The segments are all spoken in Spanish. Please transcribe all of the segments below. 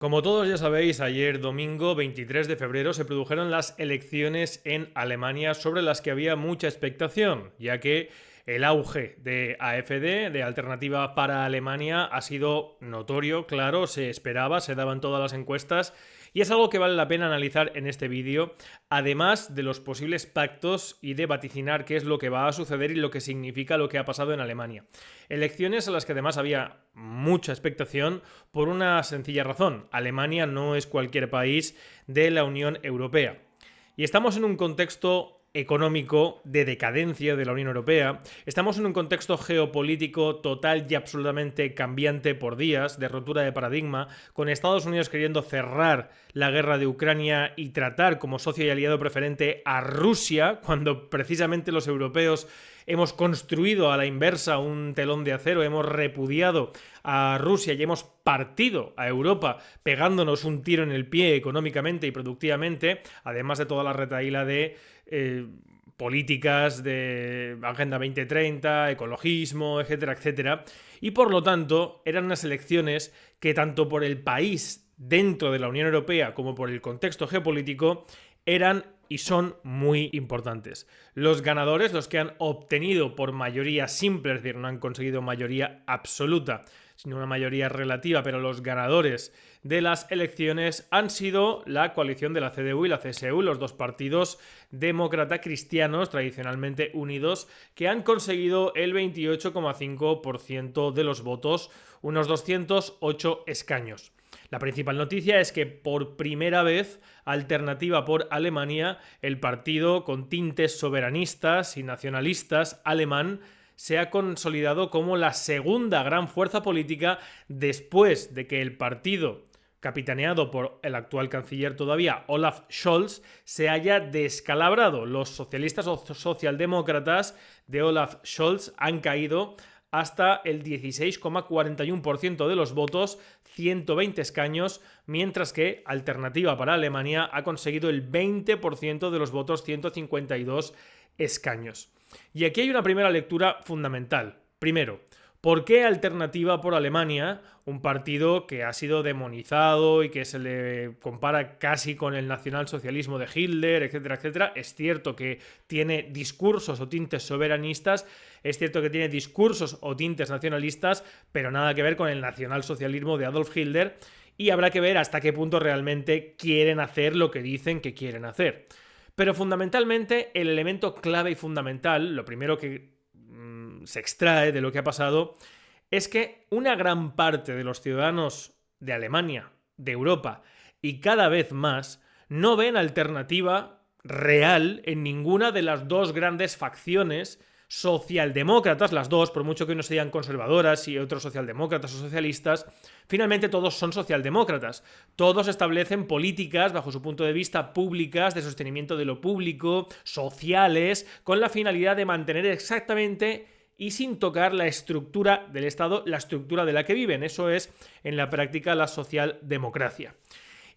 Como todos ya sabéis, ayer domingo 23 de febrero se produjeron las elecciones en Alemania sobre las que había mucha expectación, ya que el auge de AfD, de Alternativa para Alemania, ha sido notorio, claro, se esperaba, se daban todas las encuestas y es algo que vale la pena analizar en este vídeo, además de los posibles pactos y de vaticinar qué es lo que va a suceder y lo que significa lo que ha pasado en Alemania. Elecciones a las que además había mucha expectación por una sencilla razón. Alemania no es cualquier país de la Unión Europea. Y estamos en un contexto económico de decadencia de la Unión Europea, estamos en un contexto geopolítico total y absolutamente cambiante por días, de rotura de paradigma, con Estados Unidos queriendo cerrar la guerra de Ucrania y tratar como socio y aliado preferente a Rusia, cuando precisamente los europeos hemos construido a la inversa un telón de acero, hemos repudiado a Rusia y hemos partido a Europa pegándonos un tiro en el pie económicamente y productivamente, además de toda la retahíla de políticas de Agenda 2030, ecologismo, etcétera, etcétera. Y por lo tanto, eran unas elecciones que tanto por el país dentro de la Unión Europea como por el contexto geopolítico eran y son muy importantes. Los ganadores, los que han obtenido por mayoría simple, es decir, no han conseguido mayoría absoluta, sino una mayoría relativa, pero los ganadores de las elecciones han sido la coalición de la CDU y la CSU, los dos partidos demócrata cristianos tradicionalmente unidos, que han conseguido el 28,5% de los votos, unos 208 escaños. La principal noticia es que por primera vez, Alternativa por Alemania, el partido con tintes soberanistas y nacionalistas alemán, se ha consolidado como la segunda gran fuerza política después de que el partido capitaneado por el actual canciller todavía, Olaf Scholz, se haya descalabrado. Los socialistas o socialdemócratas de Olaf Scholz han caído hasta el 16,41% de los votos, 120 escaños, mientras que Alternativa para Alemania ha conseguido el 20% de los votos, 152 escaños. Y aquí hay una primera lectura fundamental. Primero, ¿por qué Alternativa por Alemania, un partido que ha sido demonizado y que se le compara casi con el nacionalsocialismo de Hitler, etcétera, etcétera? Es cierto que tiene discursos o tintes soberanistas, es cierto que tiene discursos o tintes nacionalistas, pero nada que ver con el nacionalsocialismo de Adolf Hitler, y habrá que ver hasta qué punto realmente quieren hacer lo que dicen que quieren hacer. Pero fundamentalmente, el elemento clave y fundamental, lo primero que se extrae de lo que ha pasado, es que una gran parte de los ciudadanos de Alemania, de Europa y cada vez más no ven alternativa real en ninguna de las dos grandes facciones socialdemócratas, las dos, por mucho que unos sean conservadoras y otros socialdemócratas o socialistas, finalmente todos son socialdemócratas. Todos establecen políticas, bajo su punto de vista, públicas, de sostenimiento de lo público, sociales, con la finalidad de mantener exactamente y sin tocar la estructura del Estado, la estructura de la que viven. Eso es, en la práctica, la socialdemocracia.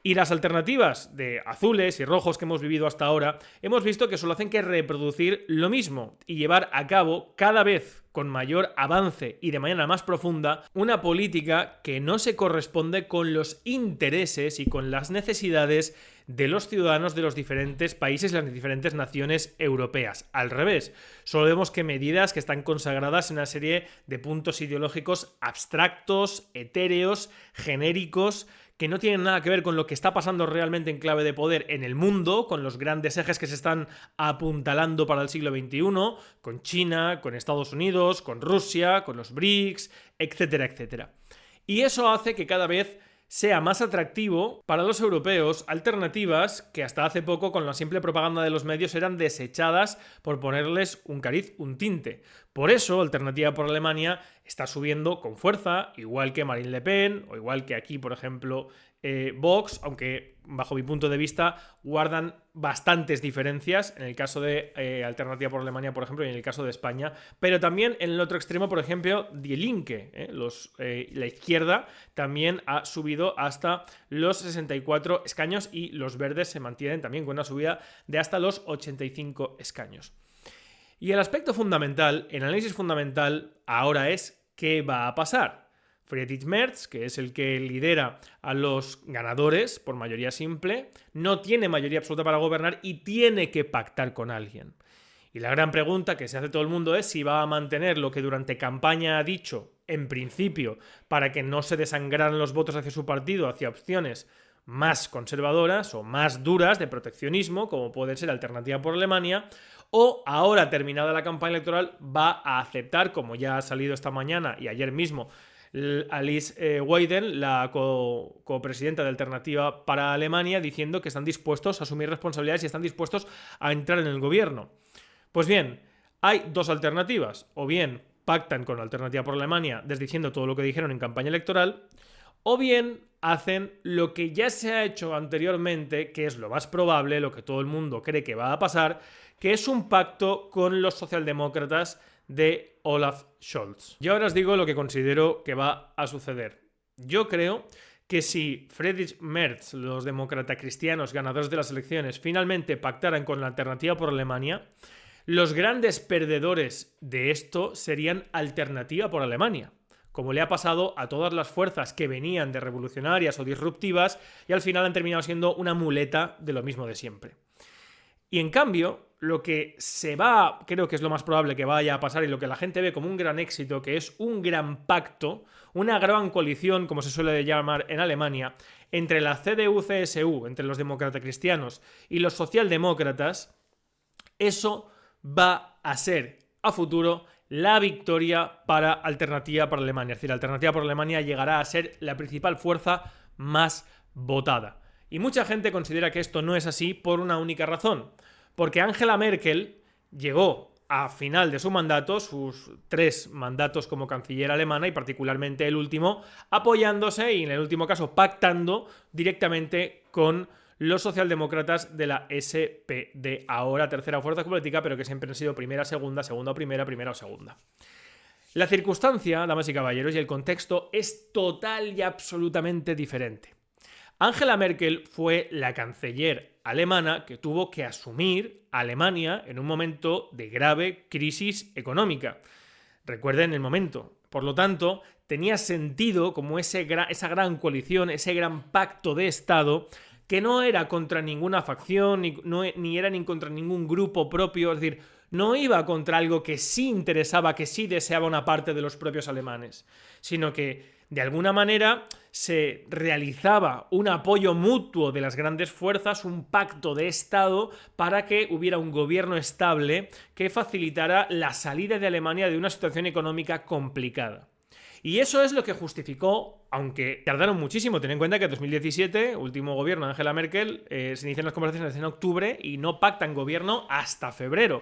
Y las alternativas de azules y rojos que hemos vivido hasta ahora, hemos visto que solo hacen que reproducir lo mismo y llevar a cabo cada vez con mayor avance y de manera más profunda una política que no se corresponde con los intereses y con las necesidades de los ciudadanos de los diferentes países y las diferentes naciones europeas. Al revés, solo vemos que medidas que están consagradas en una serie de puntos ideológicos abstractos, etéreos, genéricos, que no tienen nada que ver con lo que está pasando realmente en clave de poder en el mundo, con los grandes ejes que se están apuntalando para el siglo XXI, con China, con Estados Unidos, con Rusia, con los BRICS, etcétera, etcétera. Y eso hace que cada vez sea más atractivo para los europeos alternativas que hasta hace poco con la simple propaganda de los medios eran desechadas por ponerles un cariz, un tinte. Por eso Alternativa por Alemania está subiendo con fuerza, igual que Marine Le Pen o igual que aquí, por ejemplo, Vox, aunque bajo mi punto de vista guardan bastantes diferencias en el caso de Alternativa por Alemania, por ejemplo, y en el caso de España, pero también en el otro extremo, por ejemplo, Die Linke, la izquierda también ha subido hasta los 64 escaños y los verdes se mantienen también con una subida de hasta los 85 escaños. Y el aspecto fundamental, el análisis fundamental ahora es ¿qué va a pasar? Friedrich Merz, que es el que lidera a los ganadores por mayoría simple, no tiene mayoría absoluta para gobernar y tiene que pactar con alguien. Y la gran pregunta que se hace todo el mundo es si va a mantener lo que durante campaña ha dicho, en principio, para que no se desangraran los votos hacia su partido, hacia opciones más conservadoras o más duras de proteccionismo, como puede ser Alternativa por Alemania, o ahora, terminada la campaña electoral, va a aceptar, como ya ha salido esta mañana y ayer mismo, Alice Weidel, la copresidenta de Alternativa para Alemania, diciendo que están dispuestos a asumir responsabilidades y están dispuestos a entrar en el gobierno. Pues bien, hay dos alternativas. O bien pactan con Alternativa por Alemania desdiciendo todo lo que dijeron en campaña electoral, o bien hacen lo que ya se ha hecho anteriormente, que es lo más probable, lo que todo el mundo cree que va a pasar, que es un pacto con los socialdemócratas de Olaf Scholz. Yo ahora os digo lo que considero que va a suceder. Yo creo que si Friedrich Merz, los demócratas cristianos ganadores de las elecciones, finalmente pactaran con la Alternativa por Alemania, los grandes perdedores de esto serían Alternativa por Alemania, como le ha pasado a todas las fuerzas que venían de revolucionarias o disruptivas y al final han terminado siendo una muleta de lo mismo de siempre. Y en cambio, lo que creo que es lo más probable que vaya a pasar y lo que la gente ve como un gran éxito, que es un gran pacto, una gran coalición, como se suele llamar en Alemania, entre la CDU-CSU, entre los demócratas cristianos y los socialdemócratas, eso va a ser a futuro la victoria para Alternativa por Alemania. Es decir, Alternativa por Alemania llegará a ser la principal fuerza más votada. Y mucha gente considera que esto no es así por una única razón. Porque Angela Merkel llegó a final de su mandato, sus 3 mandatos como canciller alemana y particularmente el último, apoyándose y en el último caso pactando directamente con los socialdemócratas de la SPD, ahora tercera fuerza política, pero que siempre han sido primera, segunda, segunda o primera, primera o segunda. La circunstancia, damas y caballeros, y el contexto es total y absolutamente diferente. Angela Merkel fue la canciller alemana que tuvo que asumir Alemania en un momento de grave crisis económica. Recuerden el momento. Por lo tanto, tenía sentido como esa gran coalición, ese gran pacto de Estado, que no era contra ninguna facción, ni era ni contra ningún grupo propio, es decir, no iba contra algo que sí interesaba, que sí deseaba una parte de los propios alemanes, sino que de alguna manera se realizaba un apoyo mutuo de las grandes fuerzas, un pacto de Estado para que hubiera un gobierno estable que facilitara la salida de Alemania de una situación económica complicada. Y eso es lo que justificó, aunque tardaron muchísimo. Ten en cuenta que en 2017, último gobierno de Angela Merkel, se inician las conversaciones en octubre y no pactan gobierno hasta febrero.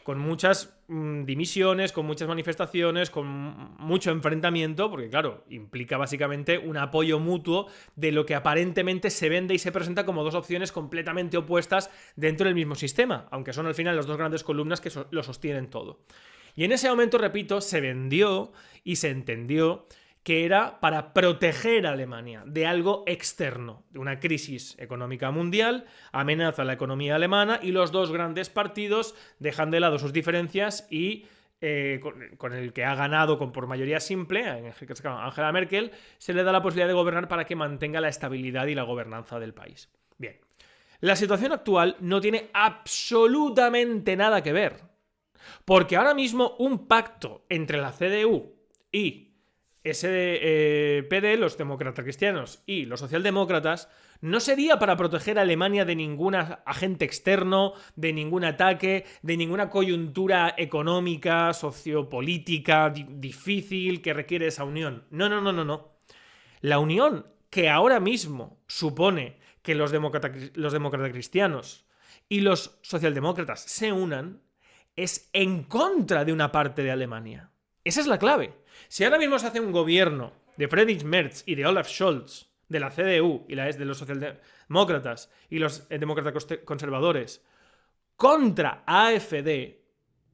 Con muchas dimisiones, con muchas manifestaciones, con mucho enfrentamiento, porque claro, implica básicamente un apoyo mutuo de lo que aparentemente se vende y se presenta como dos opciones completamente opuestas dentro del mismo sistema, aunque son al final las dos grandes columnas que lo sostienen todo. Y en ese momento, repito, se vendió y se entendió que era para proteger a Alemania de algo externo, de una crisis económica mundial, amenaza a la economía alemana y los dos grandes partidos dejan de lado sus diferencias y con el que ha ganado por mayoría simple, Angela Merkel, se le da la posibilidad de gobernar para que mantenga la estabilidad y la gobernanza del país. Bien, la situación actual no tiene absolutamente nada que ver. Porque ahora mismo un pacto entre la CDU y SPD, los demócratas cristianos y los socialdemócratas, no sería para proteger a Alemania de ningún agente externo, de ningún ataque, de ninguna coyuntura económica, sociopolítica difícil que requiere esa unión. No. La unión que ahora mismo supone que los demócratas cristianos y los socialdemócratas se unan es en contra de una parte de Alemania. Esa es la clave. Si ahora mismo se hace un gobierno de Friedrich Merz y de Olaf Scholz, de la CDU y de los socialdemócratas y los demócratas conservadores, contra AfD,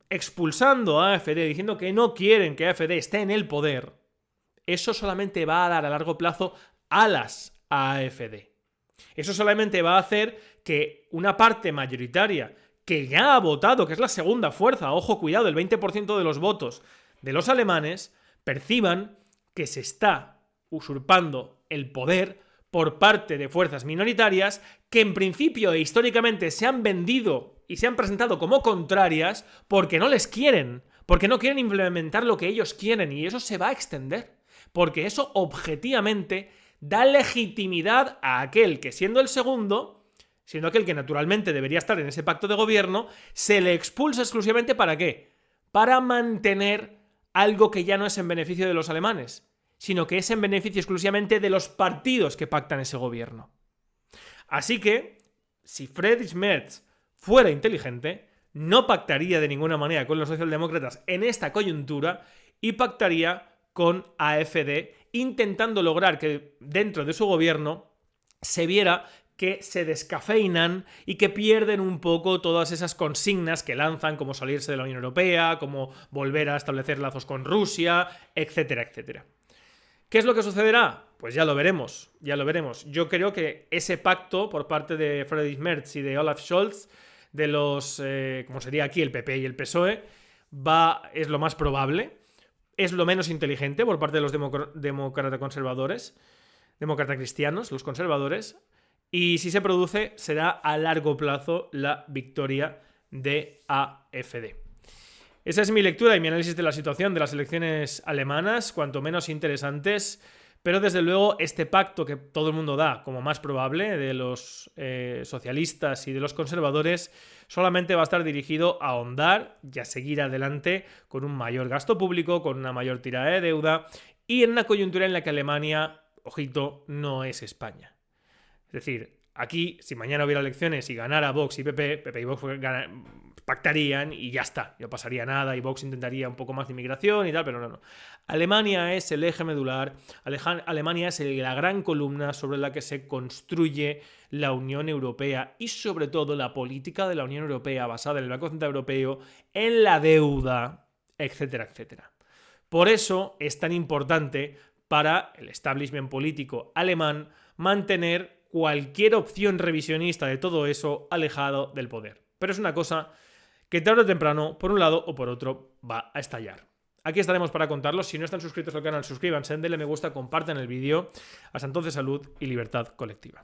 expulsando a AfD, diciendo que no quieren que AfD esté en el poder, eso solamente va a dar a largo plazo alas a AfD. Eso solamente va a hacer que una parte mayoritaria que ya ha votado, que es la segunda fuerza, ojo, cuidado, el 20% de los votos de los alemanes, perciban que se está usurpando el poder por parte de fuerzas minoritarias que en principio e históricamente se han vendido y se han presentado como contrarias porque no les quieren, porque no quieren implementar lo que ellos quieren, y eso se va a extender, porque eso objetivamente da legitimidad a aquel que, siendo el segundo, siendo aquel que naturalmente debería estar en ese pacto de gobierno, se le expulsa exclusivamente ¿para qué? Para mantener algo que ya no es en beneficio de los alemanes, sino que es en beneficio exclusivamente de los partidos que pactan ese gobierno. Así que, si Friedrich Merz fuera inteligente, no pactaría de ninguna manera con los socialdemócratas en esta coyuntura y pactaría con AfD, intentando lograr que dentro de su gobierno se viera que se descafeinan y que pierden un poco todas esas consignas que lanzan, como salirse de la Unión Europea, como volver a establecer lazos con Rusia, etcétera, etcétera. ¿Qué es lo que sucederá? Pues ya lo veremos, ya lo veremos. Yo creo que ese pacto por parte de Friedrich Merz y de Olaf Scholz, de los, como sería aquí el PP y el PSOE, es lo más probable, es lo menos inteligente por parte de los demócratas conservadores, demócratas cristianos, los conservadores, y si se produce será a largo plazo la victoria de AfD. Esa es mi lectura y mi análisis de la situación de las elecciones alemanas, cuanto menos interesantes, pero desde luego este pacto que todo el mundo da como más probable de los socialistas y de los conservadores solamente va a estar dirigido a ahondar y a seguir adelante con un mayor gasto público, con una mayor tirada de deuda y en una coyuntura en la que Alemania, ojito, no es España. Es decir, aquí, si mañana hubiera elecciones y ganara Vox y PP y Vox pactarían y ya está, no pasaría nada y Vox intentaría un poco más de inmigración y tal, pero no. Alemania es el eje medular, Alemania es la gran columna sobre la que se construye la Unión Europea y sobre todo la política de la Unión Europea basada en el Banco Central Europeo, en la deuda, etcétera, etcétera. Por eso es tan importante para el establishment político alemán mantener cualquier opción revisionista de todo eso alejado del poder. Pero es una cosa que tarde o temprano, por un lado o por otro, va a estallar. Aquí estaremos para contarlo. Si no están suscritos al canal, suscríbanse, denle me gusta, compartan el vídeo. Hasta entonces, salud y libertad colectiva.